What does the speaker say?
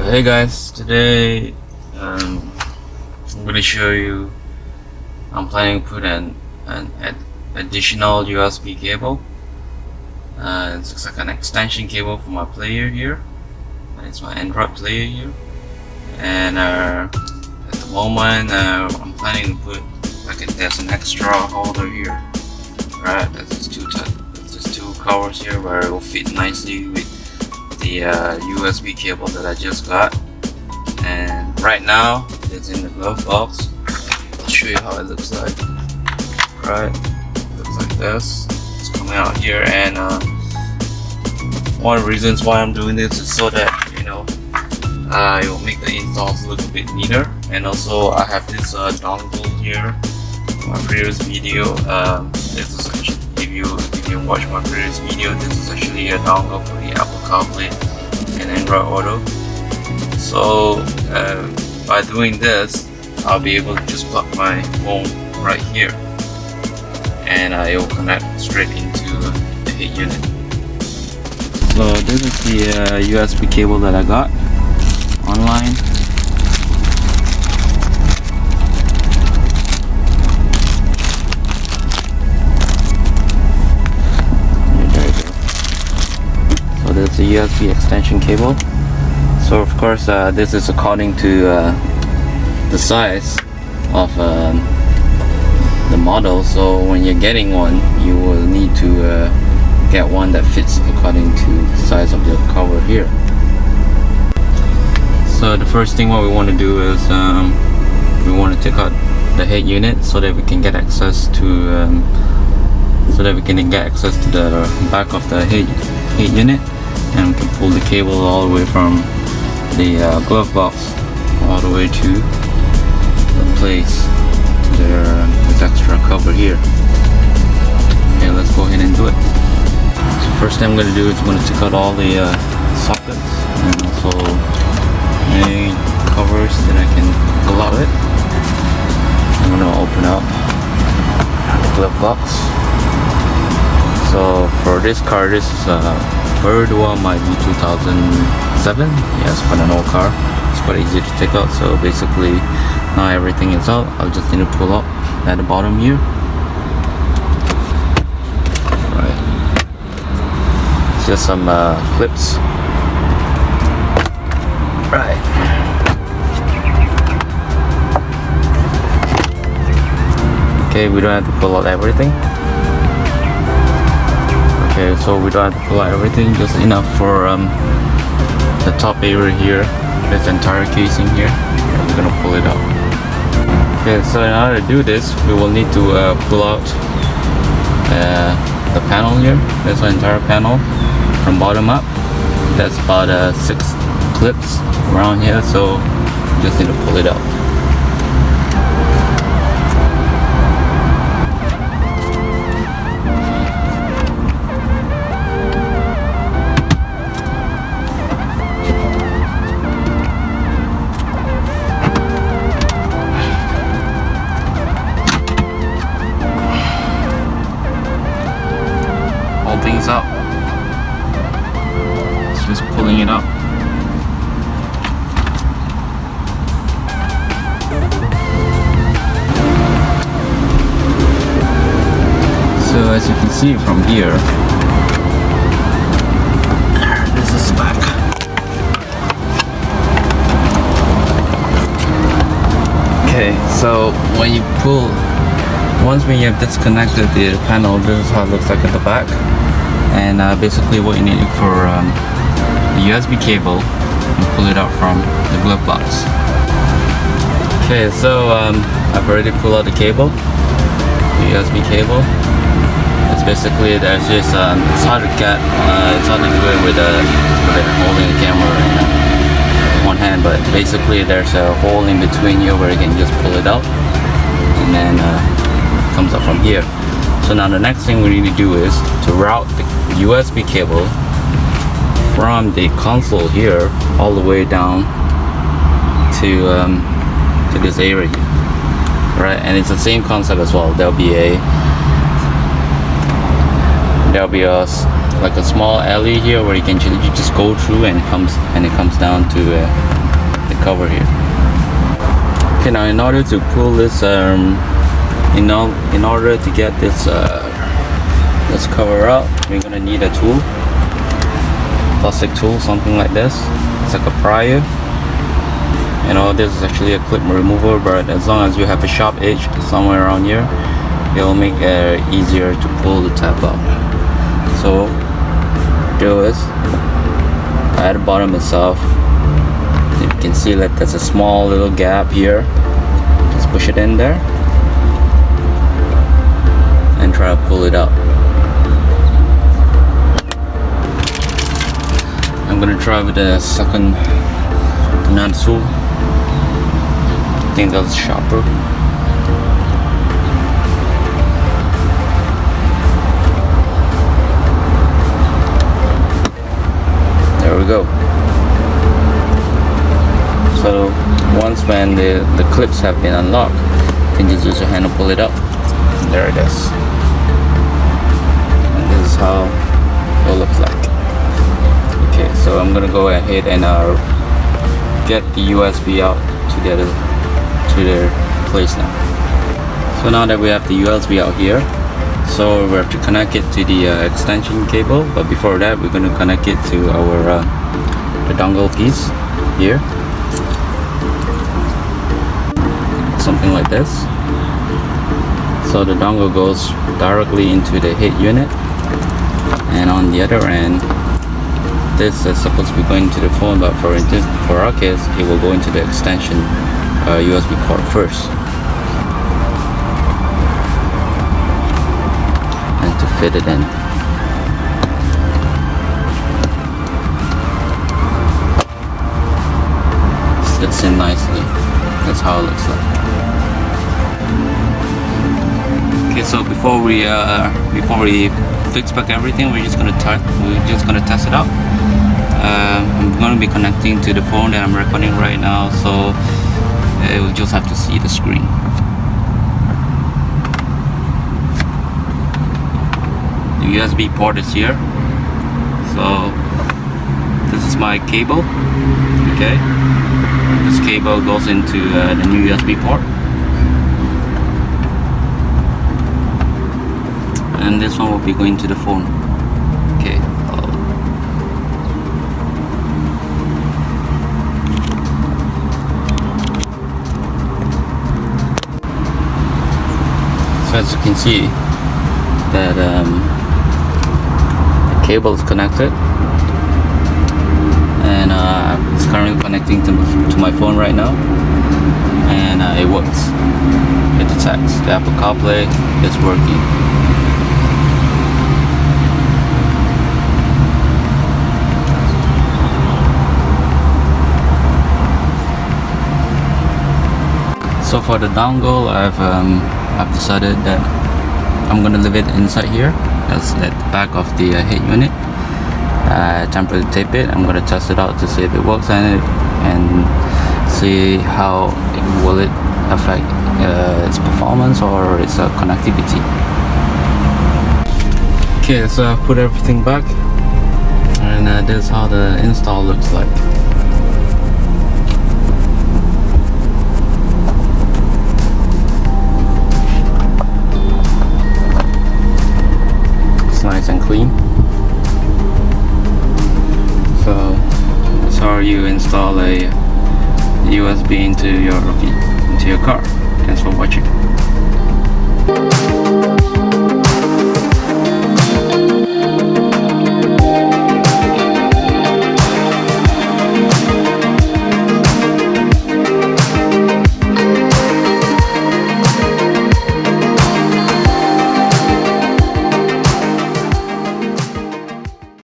Hey guys, today I'm going to show you. I'm planning to put an additional USB cable. It looks like an extension cable for my player here. It's my Android player here, and at the moment I'm planning to put there's an extra holder here. Right, there's just two covers here where it will fit nicely with the USB cable that I just got. And right now it's in the glove box. I'll show you how it looks like. Right, looks like this. It's coming out here, and one of the reasons why I'm doing this is so that it will make the installs look a bit neater. And also I have this dongle here. My previous video, this is actually, if you watch my previous video, this is actually a dongle for the Apple CarPlay and Android Auto. So by doing this, I'll be able to just plug my phone right here, and it will connect straight into the head unit. So this is the USB cable that I got online. There's a USB extension cable. So of course this is according to the size of the model. So when you're getting one, you will need to get one that fits according to the size of the cover here. So the first thing what we want to do is we want to take out the head unit so that we can get access to the back of the head unit. And we can pull the cable all the way from the glove box all the way to the place this extra cover here. Okay, let's go ahead and do it. So first thing I'm going to do is I'm going to take out all the sockets and also any covers that I can pull out of it. I'm going to open up the glove box. So for this car, this is Myvi 2007. Yeah, it's quite an old car. It's quite easy to take out. So basically now everything is out. I'll just need to pull up at the bottom here. Right, it's just some clips. Right, okay, we don't have to pull out everything. Okay, so we don't have to pull out everything, just enough for the top area here, this entire casing here, and we're gonna pull it out. Okay, so in order to do this, we will need to pull out the panel here. That's the entire panel from bottom up. That's about 6 clips around here, so just need to pull it out. Things up. It's just pulling it up. So as you can see from here, this is back. Okay, so when you pull, once we have disconnected the panel, this is how it looks like at the back. And basically what you need for the USB cable, and pull it out from the glove box. Okay, so I've already pulled out the cable, the USB cable. It's basically, there's just it's hard to get, it's hard to do it with holding the camera in one hand, but basically there's a hole in between here where you can just pull it out, and then it comes up from here. So now the next thing we need to do is to route the USB cable from the console here all the way down to this area, right? And it's the same concept as well. There'll be a like a small alley here where you just go through, and it comes down to the cover here. Okay, now in order to pull this in order to get this cover out, we're gonna need a tool, plastic tool, something like this. It's like a prier. This is actually a clip remover, but as long as you have a sharp edge somewhere around here, it'll make it easier to pull the tab out. So do is at the bottom itself, you can see that there's a small little gap here. Just push it in there and try to pull it out. I'm gonna try with the second nut tool. I think that's sharper. There we go. So once when the clips have been unlocked, you can just use your hand to pull it up. And there it is. And this is how it looks like. Okay, so I'm gonna go ahead and get the USB out to their place now. So now that we have the USB out here, so we have to connect it to the extension cable. But before that, we're gonna connect it to our the dongle piece here. Something like this. So the dongle goes directly into the head unit, and on the other end, this is supposed to be going to the phone, but for our case, it will go into the extension USB port first, and to fit it in. Fits in nicely. That's how it looks like. Okay, so before we fix back everything, we're just gonna test it out. I'm gonna be connecting to the phone that I'm recording right now, so we'll just have to see the screen. The USB port is here. So this is my cable. Okay, this cable goes into the new USB port, and this one will be going to the phone. Okay. So as you can see, that the cable is connected, and it's currently connecting to my phone right now, and it works. It detects the Apple CarPlay is working. So for the dongle, I've decided that I'm gonna leave it inside here. That's at the back of the head unit. Temporarily tape it. I'm gonna test it out to see if it works and see how will it affect its performance or its connectivity. Okay, so I've put everything back, and this is how the install looks like. Nice and clean. So that's how you install a USB into your car. Thanks for watching.